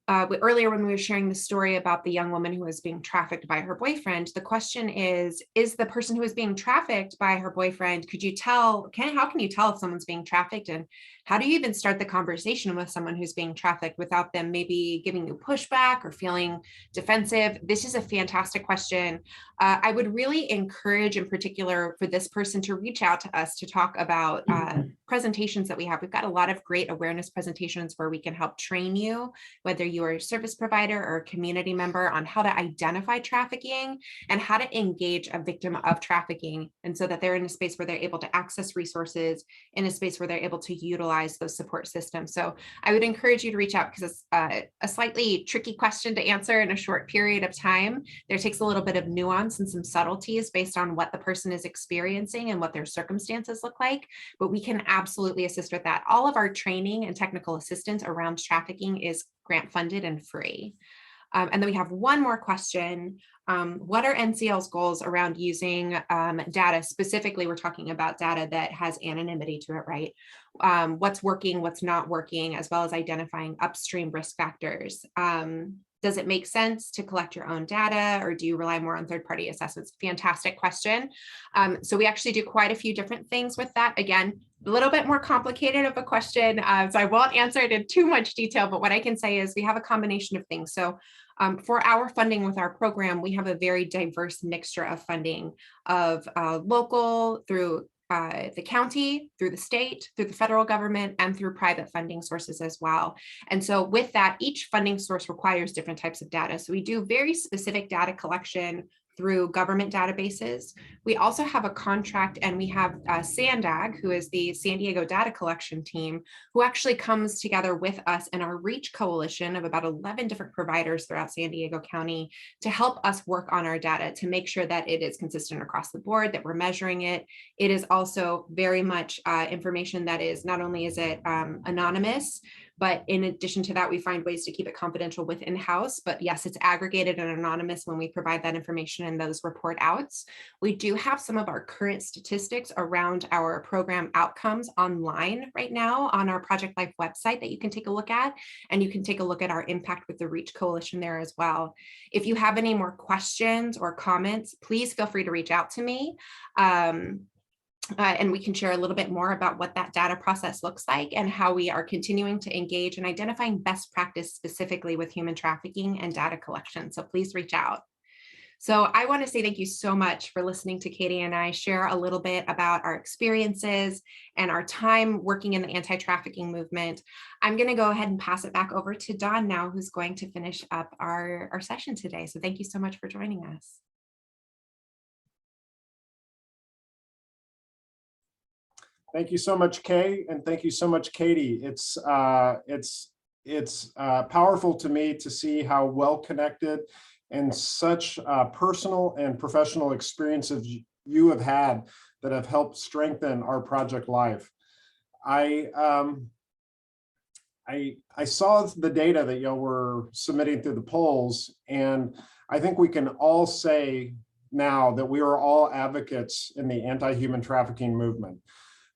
B: earlier when we were sharing the story about the young woman who was being trafficked by her boyfriend, the question is the person who is being trafficked by her boyfriend, could you tell, how can you tell if someone's being trafficked, and how do you even start the conversation with someone who's being trafficked without them maybe giving you pushback or feeling defensive? This is a fantastic question. I would really encourage in particular for this person to reach out to us to talk about presentations that we have. We've got a lot of great awareness presentations where we can help train you, whether you are a service provider or a community member, on how to identify trafficking and how to engage a victim of trafficking. And so that they're in a space where they're able to access resources, in a space where they're able to utilize those support systems. So I would encourage you to reach out, because it's a slightly tricky question to answer in a short period of time. There takes a little bit of nuance and some subtleties based on what the person is experiencing and what their circumstances look like, but we can absolutely assist with that. All of our training and technical assistance around trafficking is grant funded and free. And then we have one more question. What are NCL's goals around using data? Specifically, we're talking about data that has anonymity to it, right? What's working, what's not working, as well as identifying upstream risk factors. Does it make sense to collect your own data, or do you rely more on third-party assessments? Fantastic question. So we actually do quite a few different things with that. Again, a little bit more complicated of a question, so I won't answer it in too much detail, but what I can say is we have a combination of things. So for our funding with our program, we have a very diverse mixture of funding of local, through the county, through the state, through the federal government, and through private funding sources as well. And so with that, each funding source requires different types of data. So we do very specific data collection through government databases. We also have a contract, and we have SANDAG, who is the San Diego Data Collection Team, who actually comes together with us and our REACH coalition of about 11 different providers throughout San Diego County to help us work on our data to make sure that it is consistent across the board, that we're measuring it. It is also very much information that is, not only is it anonymous, but in addition to that, we find ways to keep it confidential within house. But yes, it's aggregated and anonymous when we provide that information in those report outs. We do have some of our current statistics around our program outcomes online right now on our Project Life website that you can take a look at. And you can take a look at our impact with the REACH Coalition there as well. If you have any more questions or comments, please feel free to reach out to me. And we can share a little bit more about what that data process looks like and how we are continuing to engage in identifying best practice specifically with human trafficking and data collection. So please reach out. So I want to say thank you so much for listening to Katie and I share a little bit about our experiences and our time working in the anti-trafficking movement. I'm going to go ahead and pass it back over to Dawn now, who's going to finish up our session today. So thank you so much for joining us.
A: Thank you so much, Kay, and thank you so much, Katie. It's powerful to me to see how well connected and such personal and professional experiences you have had that have helped strengthen our Project Life. I saw the data that y'all were submitting through the polls, and I think we can all say now that we are all advocates in the anti-human trafficking movement.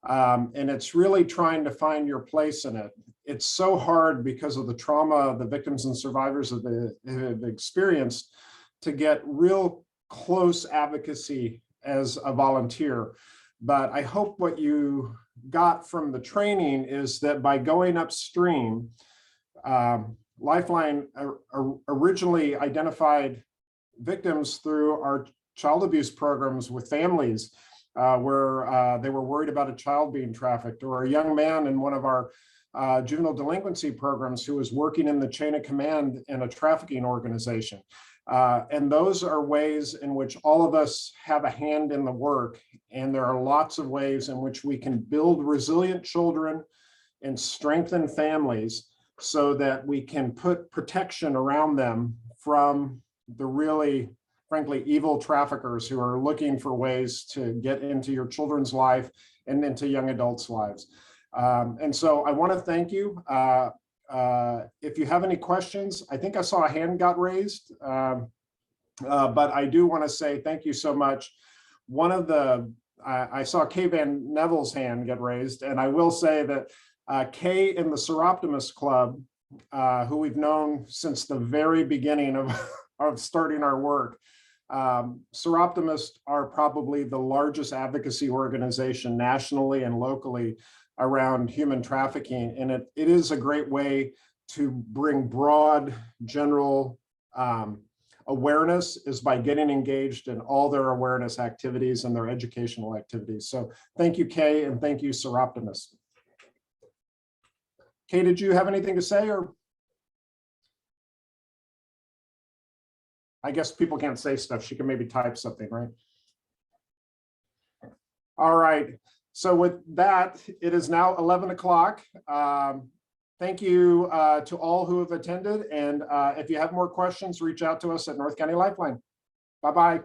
A: And it's really trying to find your place in it. It's so hard because of the trauma the victims and survivors have experienced to get real close advocacy as a volunteer. But I hope what you got from the training is that by going upstream, Lifeline originally identified victims through our child abuse programs with families where they were worried about a child being trafficked, or a young man in one of our juvenile delinquency programs who was working in the chain of command in a trafficking organization. And those are ways in which all of us have a hand in the work. And there are lots of ways in which we can build resilient children and strengthen families so that we can put protection around them from the really, frankly, evil traffickers who are looking for ways to get into your children's life and into young adults' lives. And so I want to thank you. If you have any questions, I think I saw a hand got raised, but I do want to say thank you so much. One of the, I saw Kay Van Neville's hand get raised, and I will say that Kay in the Seroptimus Club who we've known since the very beginning of starting our work. Seroptimists are probably the largest advocacy organization nationally and locally around human trafficking. And it is a great way to bring broad, general awareness is by getting engaged in all their awareness activities and their educational activities. So thank you, Kay, and thank you, Seroptimists. Kay, did you have anything to say, or? I guess people can't say stuff. She can maybe type something, right? All right. So with that, it is now 11 o'clock. Thank you to all who have attended. And if you have more questions, reach out to us at North County Lifeline. Bye-bye.